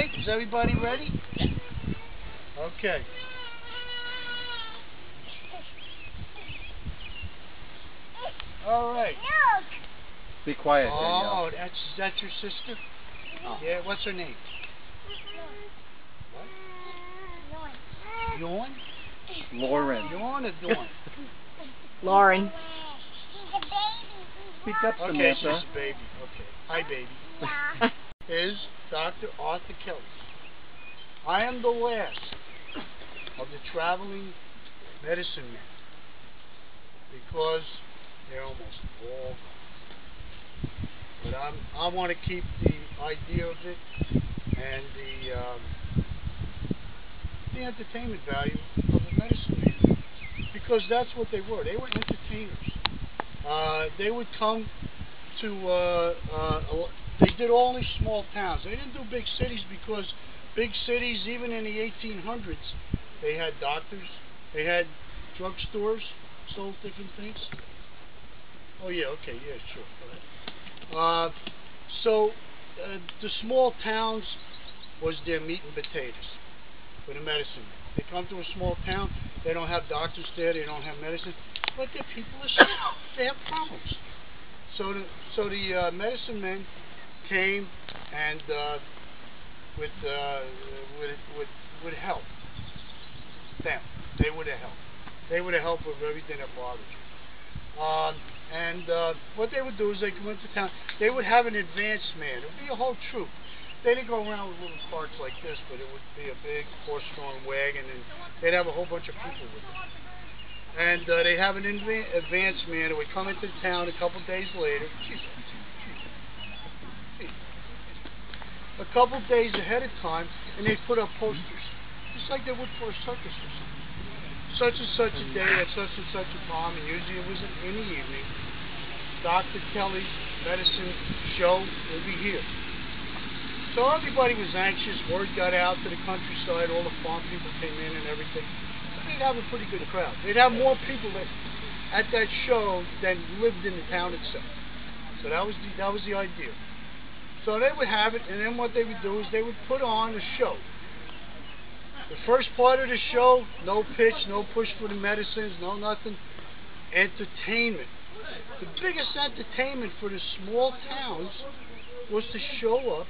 right, is everybody ready? Okay. All right. Be quiet, Oh, Danielle. that's your sister? Oh. Yeah, what's her name? What? Dawn? Lauren. Dawn or Dawn? Lauren. She's a baby. Speak up, Okay, Samantha. she's a baby. Okay. Hi, baby. Yeah. Is Dr. Arthur Kelly. I am the last of the traveling medicine men because they're almost all gone. But I want to keep the idea of it and the entertainment value of the medicine man, because that's what they were. They were entertainers. They would come to they did only small towns. They didn't do big cities because big cities, even in the 1800s, they had doctors, they had drugstores, sold different things. Oh yeah, okay, yeah, sure. Go ahead. So the small towns was their meat and potatoes for the medicine. They come to a small town, they don't have doctors there, they don't have medicine, but their people are sick. They have problems. So the medicine men came and would help them. They would have helped. They would have helped with everything that bothered you. What they would do is they come into town. They would have an advanced man. It would be a whole troop. They didn't go around with little carts like this, but it would be a big horse-drawn wagon, and they'd have a whole bunch of people with them. And they'd have an advanced man who would come into town a couple days later. A couple days ahead of time, and they'd put up posters, just like they would for a circus or something. Such and such a day at such and such a time, and usually it was in the evening, Dr. Kelly's medicine show will be here. So everybody was anxious. Word got out to the countryside. All the farm people came in and everything. So they'd have a pretty good crowd. They'd have more people at that show than lived in the town itself. So that was the idea. So they would have it, and then what they would do is they would put on a show. The first part of the show, no pitch, no push for the medicines, no nothing. Entertainment. The biggest entertainment for the small towns was to show up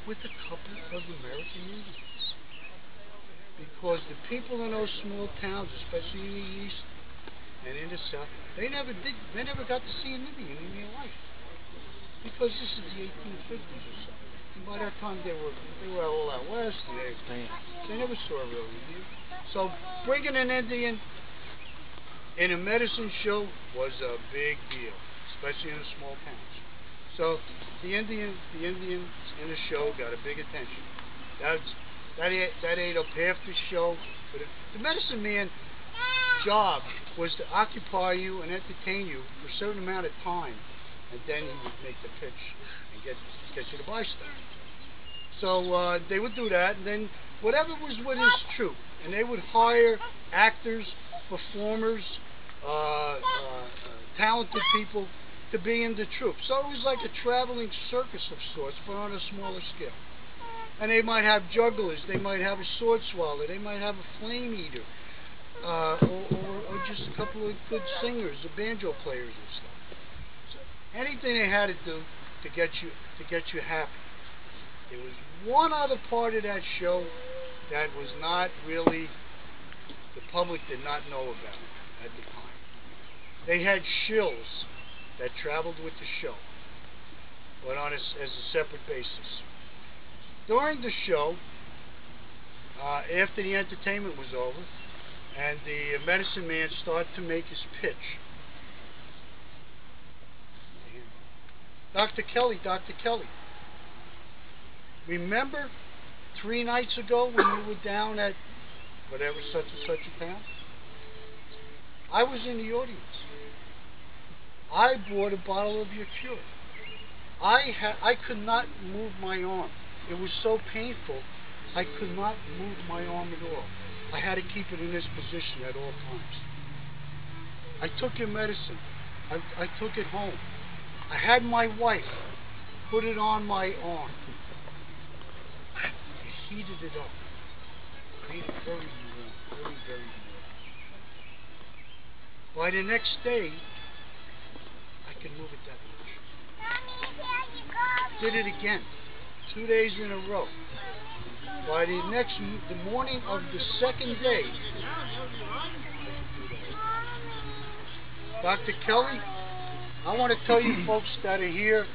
with a couple of American Indians. Because the people in those small towns, especially in the east and in the south, they never got to see an Indian in their life. Because this is the 1850s or so. And by that time they were all out west, and they never saw a real Indian. So bringing an Indian in a medicine show was a big deal, especially in the small towns. So the Indians in the show got a big attention. That ate up half the show. But the medicine man's job was to occupy you and entertain you for a certain amount of time, and then he would make the pitch and get you to buy stuff. So they would do that, and then whatever was with his troupe, and they would hire actors, performers, talented people to be in the troupe. So it was like a traveling circus of sorts, but on a smaller scale. And they might have jugglers, they might have a sword swallower, they might have a flame eater, or just a couple of good singers, or banjo players and stuff. So anything they had to do to get you happy. There was one other part of that show that was not really, the public did not know about at the time. They had shills that traveled with the show, but on as a separate basis. During the show, after the entertainment was over, and the medicine man started to make his pitch, Dr. Kelly, remember 3 nights ago when you were down at whatever such and such a town? I was in the audience. I bought a bottle of your cure. I could not move my arm. It was so painful, I could not move my arm at all. I had to keep it in this position at all times. I took your medicine. I took it home. I had my wife put it on my arm. heated it up. Made it very warm, very, very warm. By the next day, I could move it that much. Did it again, 2 days in a row. By the morning of the second day, Dr. Kelly, I want to tell you folks that are here,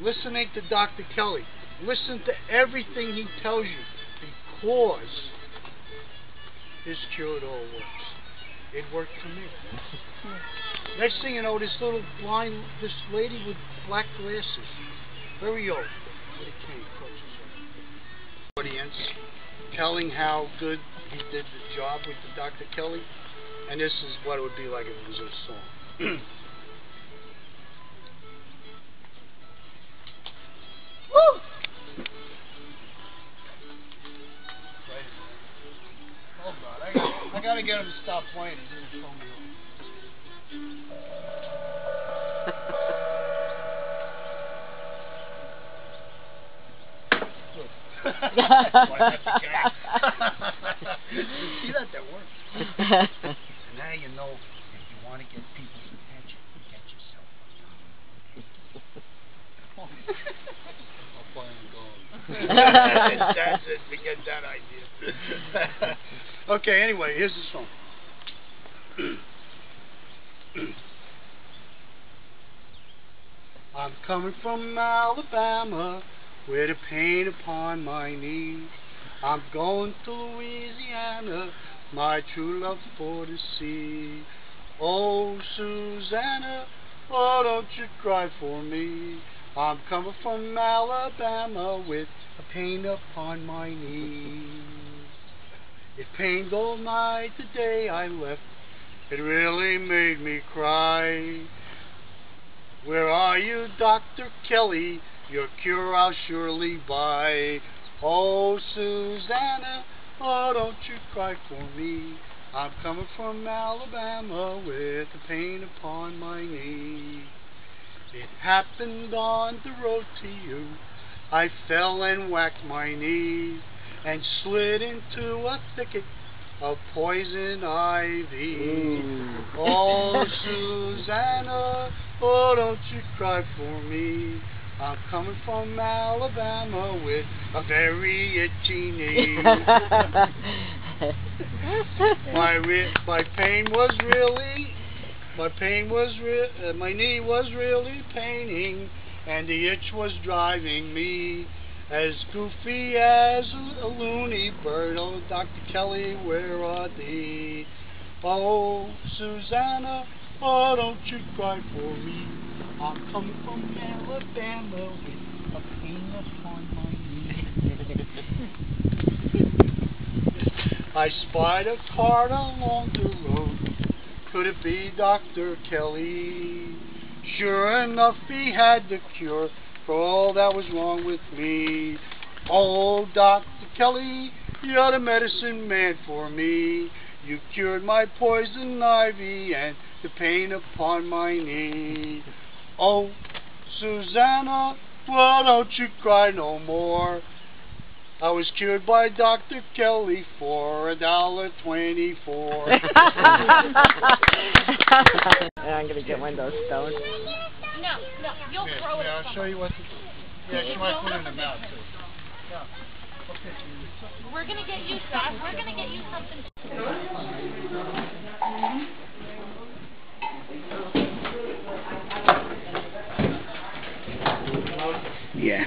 listening to Dr. Kelly, listen to everything he tells you, because his cure it all works. It worked for me. Next thing you know, this lady with black glasses, very old, with a cane, coaches her. Audience, telling how good he did the job with the Dr. Kelly, and this is what it would be like if it was a song. Woo! Hold on, I gotta get him to stop playing. He's gonna throw me off. See that works. And now you know if you want to get people's attention, get yourself a dog. I'll buy him a dog. That's it. Forget that idea. Okay, anyway, here's the song. I'm coming from Alabama with a pain upon my knee. I'm going to Louisiana, my true love for to see. Oh, Susanna, oh, don't you cry for me. I'm coming from Alabama with a pain upon my knee. It pained all night the day I left. It really made me cry. Where are you, Dr. Kelly? Your cure I'll surely buy. Oh, Susanna, oh, don't you cry for me. I'm coming from Alabama with a pain upon my knee. It happened on the road to you. I fell and whacked my knee and slid into a thicket of poison ivy. Oh, Susanna, oh, don't you cry for me. I'm coming from Alabama with a very itchy knee. My knee was really paining, and the itch was driving me as goofy as a loony bird. Oh, Dr. Kelly, where are thee? Oh, Susanna, oh, don't you cry for me. I'm coming from Alabama with a pain upon my knee. I spied a cart along the road. Could it be Dr. Kelly? Sure enough, he had the cure for all that was wrong with me. Oh, Dr. Kelly, you're the medicine man for me. You cured my poison ivy and the pain upon my knee. Oh, Susanna, well, don't you cry no more. I was cured by Dr. Kelly for $1.24. I'm gonna get one of those stones. No, you'll throw it. I'll show you what to do. Yeah, she might put it in the mouth too. Yeah. Okay. We're gonna get you something. Yeah.